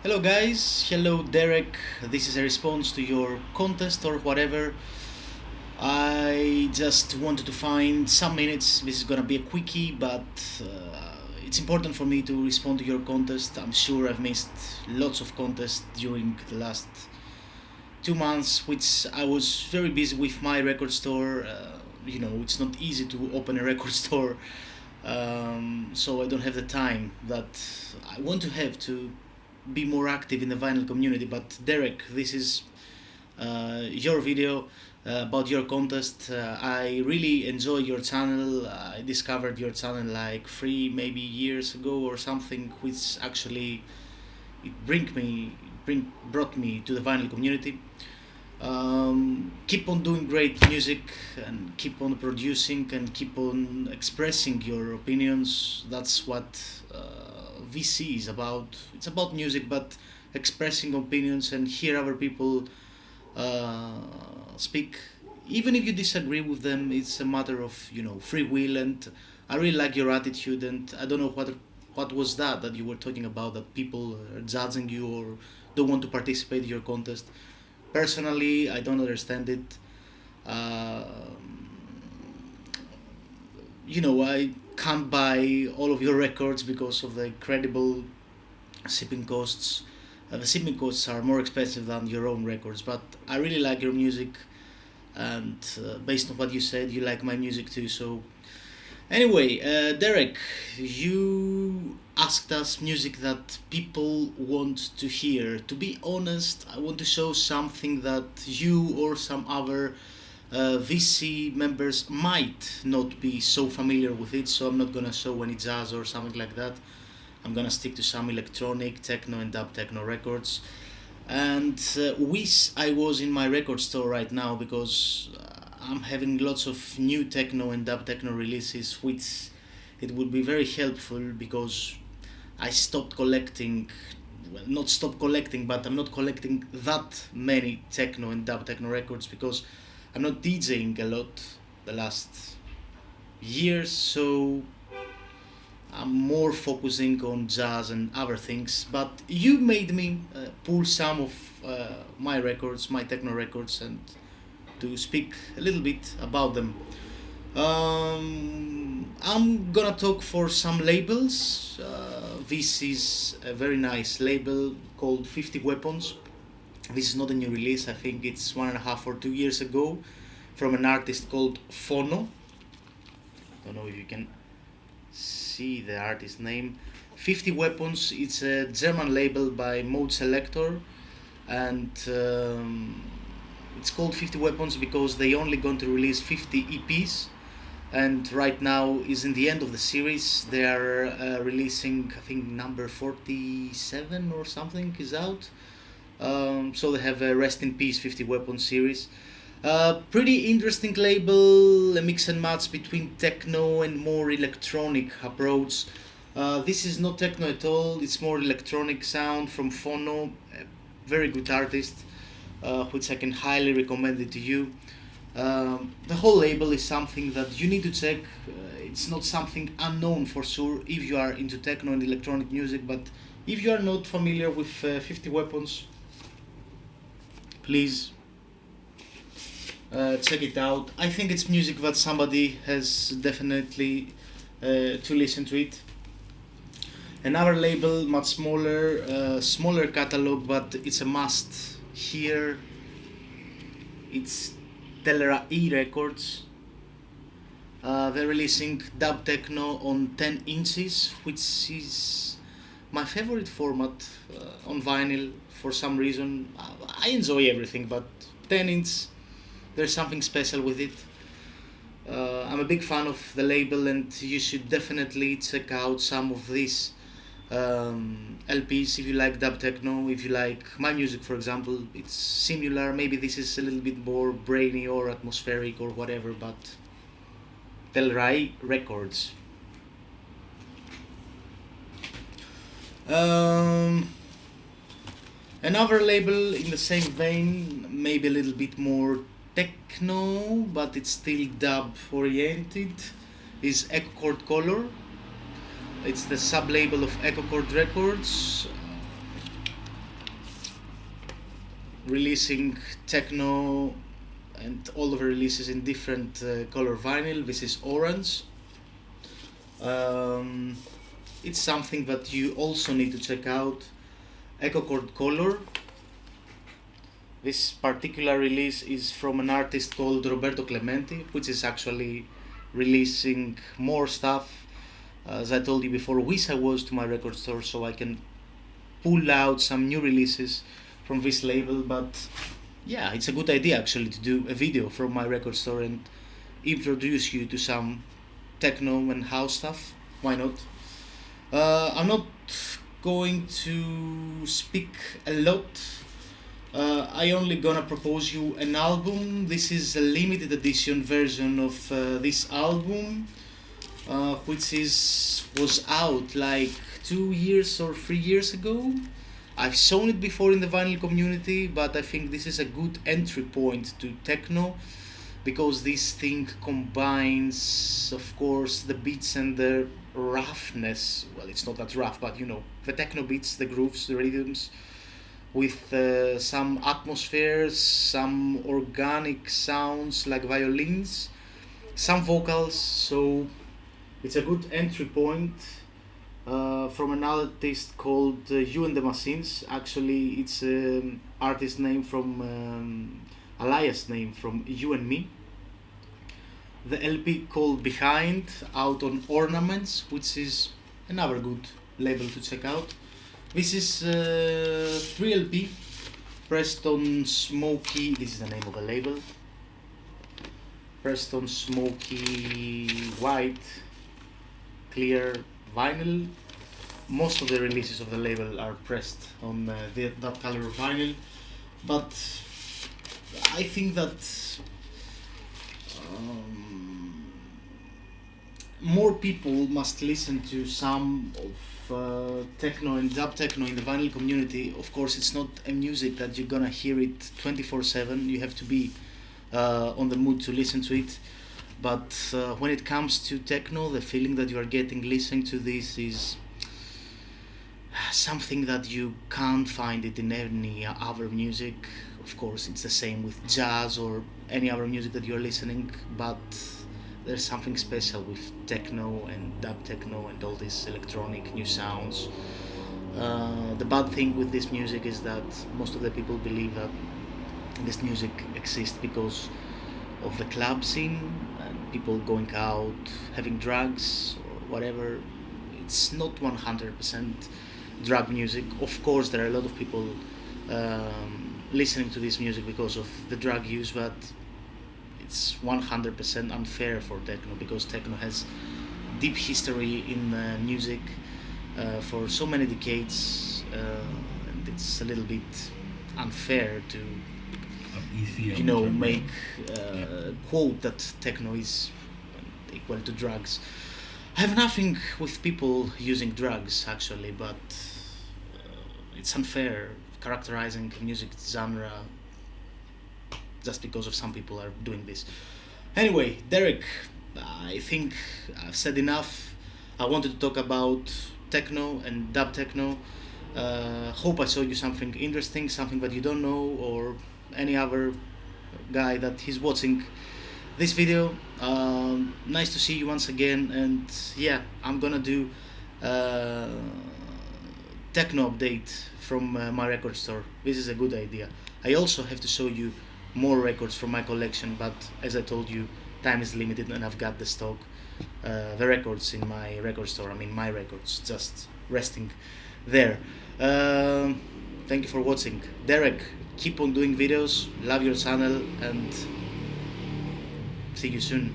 Hello guys, hello Dereck. This is a response to your contest or whatever. I just wanted to find some minutes. This is gonna be a quickie, but it's important for me to respond to your contest. I'm sure I've missed lots of contests during the last 2 months, which I was very busy with my record store. It's not easy to open a record store, so I don't have the time that I want to have to be more active in the vinyl community. But Dereck, this is your video about your contest. I really enjoy your channel. I discovered your channel like 3 maybe years ago or something, which actually brought me to the vinyl community. Keep on doing great music and keep on producing and keep on expressing your opinions. That's what VC is about. It's about music, but expressing opinions and hear other people uh, speak. Even if you disagree with them, it's a matter of free will. And I really like your attitude. And I don't know what was that you were talking about, that people are judging you or don't want to participate in your contest. Personally, I don't understand it. Uh, I can't buy all of your records because of the incredible shipping costs. The shipping costs are more expensive than your own records, but I really like your music, and based on what you said, you like my music too. So, anyway, Dereck, you asked us music that people want to hear. To be honest, I want to show something that you or some other VC members might not be so familiar with it, so I'm not gonna show any jazz or something like that. I'm gonna stick to some electronic, techno, and dub techno records. And wish I was in my record store right now because I'm having lots of new techno and dub techno releases, which it would be very helpful because I stopped collecting. Well, not stop collecting, but I'm not collecting that many techno and dub techno records because I'm not DJing a lot the last years, so I'm more focusing on jazz and other things. But you made me pull some of my records, my techno records, and to speak a little bit about them. I'm gonna talk for some labels. This is a very nice label called 50 Weapons. This is not a new release. I think it's 1.5 or 2 years ago, from an artist called Phono. I don't know if you can see the artist name. 50 Weapons. It's a German label by Mode Selector, and it's called 50 Weapons because they only going to release 50 EPs, and right now is in the end of the series. They are releasing, I think, number 47 or something is out. So they have a Rest in Peace 50 Weapons series. Pretty interesting label, a mix and match between techno and more electronic approach. This is not techno at all, it's more electronic sound from Phono, a very good artist, which I can highly recommend it to you. The whole label is something that you need to check. It's not something unknown for sure if you are into techno and electronic music, but if you are not familiar with 50 Weapons, please check it out. I think it's music that somebody has definitely to listen to it. Another label, much smaller catalog, but it's a must here. It's Telera E Records. They're releasing dub techno on 10 inches, which is my favorite format on vinyl for some reason. I enjoy everything, but 10 inch, there's something special with it. I'm a big fan of the label, and you should definitely check out some of these LPs if you like dub techno. If you like my music, for example, it's similar. Maybe this is a little bit more brainy or atmospheric or whatever, but Telrai Records. Um, Another label in the same vein, maybe a little bit more techno, but it's still dub oriented, is Echo Chord Color. It's the sub label of Echo Chord Records. releasing techno and all of the releases in different color vinyl. This is orange. Um, it's something that you also need to check out. EcoCord Color. This particular release is from an artist called Roberto Clemente, which is actually releasing more stuff. As I told you before, wish I was to my record store so I can pull out some new releases from this label. But yeah, it's a good idea actually to do a video from my record store and introduce you to some techno and house stuff. Why not? I'm not going to speak a lot. I only gonna propose you an album. This is a limited edition version of this album, which was out like 2 years or 3 years ago. I've shown it before in the vinyl community, but I think this is a good entry point to techno because this thing combines, of course, the beats and the roughness. Well, it's not that rough, but you know, the techno beats, the grooves, the rhythms, with some atmospheres, some organic sounds like violins, some vocals. So it's a good entry point from an artist called You and the Machines. Actually, it's an artist name from alias name from You and Me. The LP called Behind, out on Ornaments, which is another good label to check out. This is 3LP pressed on smoky. This is the name of the label. Pressed on smoky white clear vinyl. Most of the releases of the label are pressed on that color of vinyl, but I think that more people must listen to some of techno and dub techno in the vinyl community. Of course, it's not a music that you're gonna hear it 24/7. You have to be on the mood to listen to it. But when it comes to techno, the feeling that you are getting listening to this is something that you can't find it in any other music. Of course, it's the same with jazz or any other music that you're listening, but there's something special with techno and dub techno and all these electronic new sounds. The bad thing with this music is that most of the people believe that this music exists because of the club scene and people going out having drugs or whatever. It's not 100% drug music. Of course, there are a lot of people listening to this music because of the drug use, but it's 100% unfair for techno because techno has deep history in music for so many decades, and it's a little bit unfair to make quote that techno is equal to drugs. I have nothing with people using drugs actually, but it's unfair characterizing music genre just because of some people are doing this. Anyway, Dereck, I think I've said enough. I wanted to talk about techno and dub techno. Hope I showed you something interesting, something that you don't know, or any other guy that is watching this video. Nice to see you once again, and yeah, I'm gonna do techno update from my record store. This is a good idea. I also have to show you more records from my collection, but as I told you, time is limited and I've got the stock, the records in my record store. I mean my records just resting there. Thank you for watching. Dereck, keep on doing videos, love your channel, and see you soon.